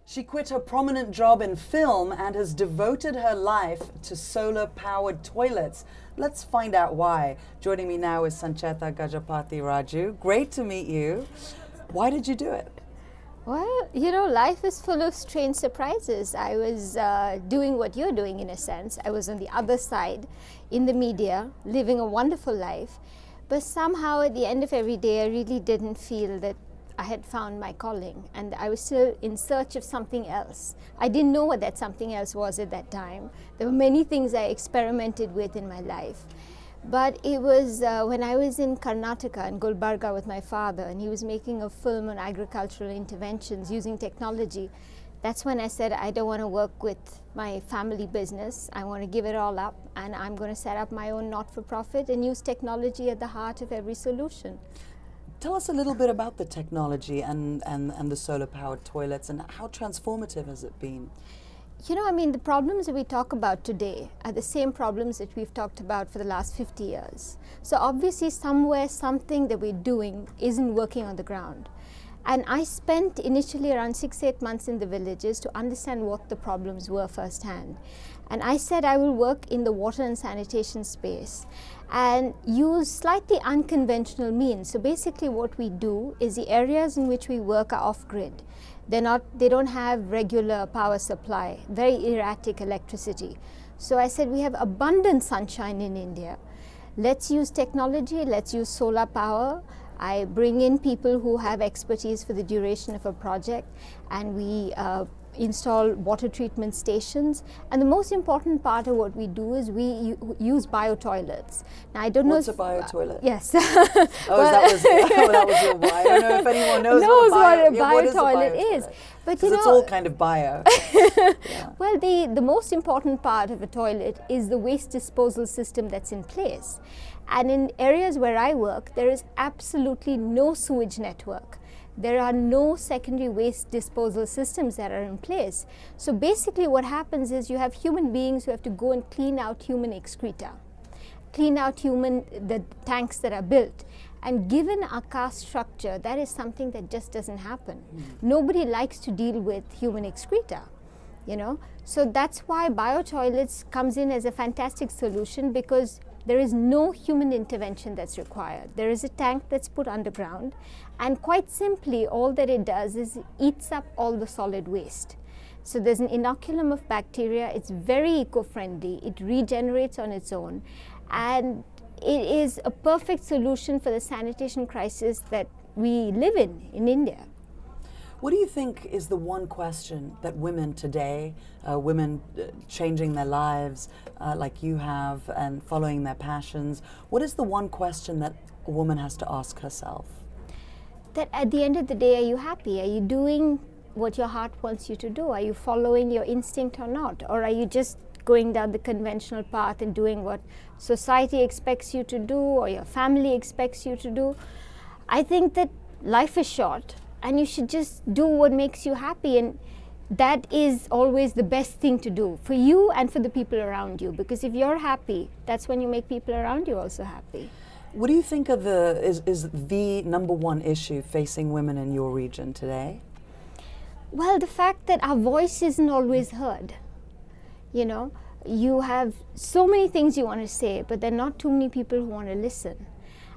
She quit her prominent job in film and has devoted her life to solar-powered toilets. Let's find out why. Joining me now is Sanchaita Raju. Great to meet you. Why did you do it? Well, life is full of strange surprises. I was doing what you're doing in a sense. I was on the other side in the media, living a wonderful life. But somehow at the end of every day, I really didn't feel that I had found my calling, and I was still in search of something else. I didn't know what that something else was at that time. There were many things I experimented with in my life. But it was when I was in Karnataka, in Gulbarga with my father, and he was making a film on agricultural interventions using technology. That's when I said, I don't want to work with my family business. I want to give it all up, and I'm going to set up my own not-for-profit and use technology at the heart of every solution. Tell us a little bit about the technology and the solar-powered toilets, and how transformative has it been? The problems that we talk about today are the same problems that we've talked about for the last 50 years. So obviously somewhere something that we're doing isn't working on the ground. And I spent initially around 6-8 months in the villages to understand what the problems were firsthand. And I said I will work in the water and sanitation space and use slightly unconventional means. So basically what we do is the areas in which we work are off-grid. They don't have regular power supply, very erratic electricity. So I said we have abundant sunshine in India. Let's use technology, let's use solar power. I bring in people who have expertise for the duration of a project, and we install water treatment stations. And the most important part of what we do is we use bio-toilets. Now, I don't know. What's a bio-toilet? Yes. That was your bio. I don't know if anyone knows what a bio-toilet is. But it's all kind of bio. Yeah. Well, the most important part of a toilet is the waste disposal system that's in place. And in areas where I work, there is absolutely no sewage network. There are no secondary waste disposal systems that are in place. So basically what happens is you have human beings who have to go and clean out human excreta, clean out the tanks that are built. And given our caste structure, that is something that just doesn't happen. Nobody likes to deal with human excreta, So that's why bio-toilets comes in as a fantastic solution, because there is no human intervention that's required. There is a tank that's put underground, and quite simply all that it does is eats up all the solid waste. So there's an inoculum of bacteria. It's very eco-friendly. It regenerates on its own, and it is a perfect solution for the sanitation crisis that we live in India. What do you think is the one question that women today, women changing their lives like you have and following their passions, what is the one question that a woman has to ask herself? That at the end of the day, are you happy? Are you doing what your heart wants you to do? Are you following your instinct or not? Or are you just going down the conventional path and doing what society expects you to do or your family expects you to do? I think that life is short, and you should just do what makes you happy, and that is always the best thing to do for you and for the people around you, because if you're happy, that's when you make people around you also happy. What do you think of is the number one issue facing women in your region today? Well, the fact that our voice isn't always heard. You have so many things you want to say, but there are not too many people who want to listen.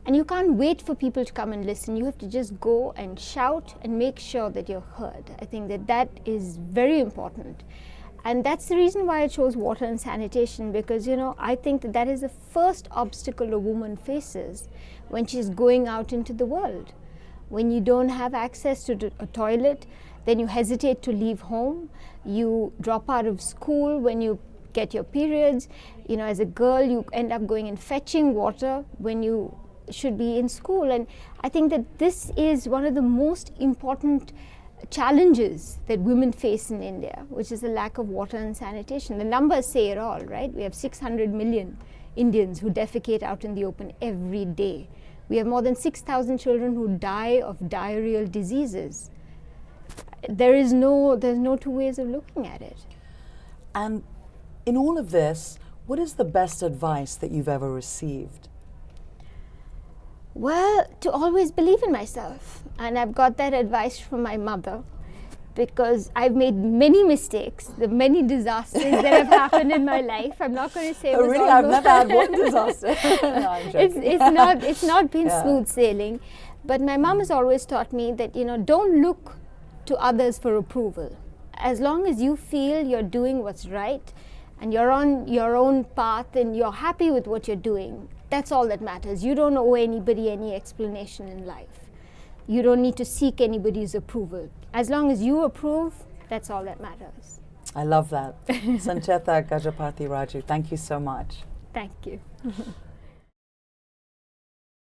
And you can't wait for people to come and listen. You have to just go and shout and make sure that you're heard. I think that is very important. And that's the reason why I chose water and sanitation, because, I think that is the first obstacle a woman faces when she's going out into the world. When you don't have access to a toilet, then you hesitate to leave home. You drop out of school when you get your periods. As a girl, you end up going and fetching water when you should be in school. And I think that this is one of the most important challenges that women face in India, which is the lack of water and sanitation. The numbers say it all, right? We have 600 million Indians who defecate out in the open every day. We have more than 6,000 children who die of diarrheal diseases. There's no two ways of looking at it. And in all of this, what is the best advice that you've ever received? Well, to always believe in myself. And I've got that advice from my mother. because I've made many mistakes, the many disasters that have happened in my life. I'm not going to say. Oh, really? I've never had one disaster. No, I'm joking. It's not been smooth sailing, but my mom has always taught me that, you know, don't look to others for approval. As long as you feel you're doing what's right and you're on your own path and you're happy with what you're doing, that's all that matters. You don't owe anybody any explanation in life. You don't need to seek anybody's approval. As long as you approve, that's all that matters. I love that. Sanchaita Raju, thank you so much. Thank you.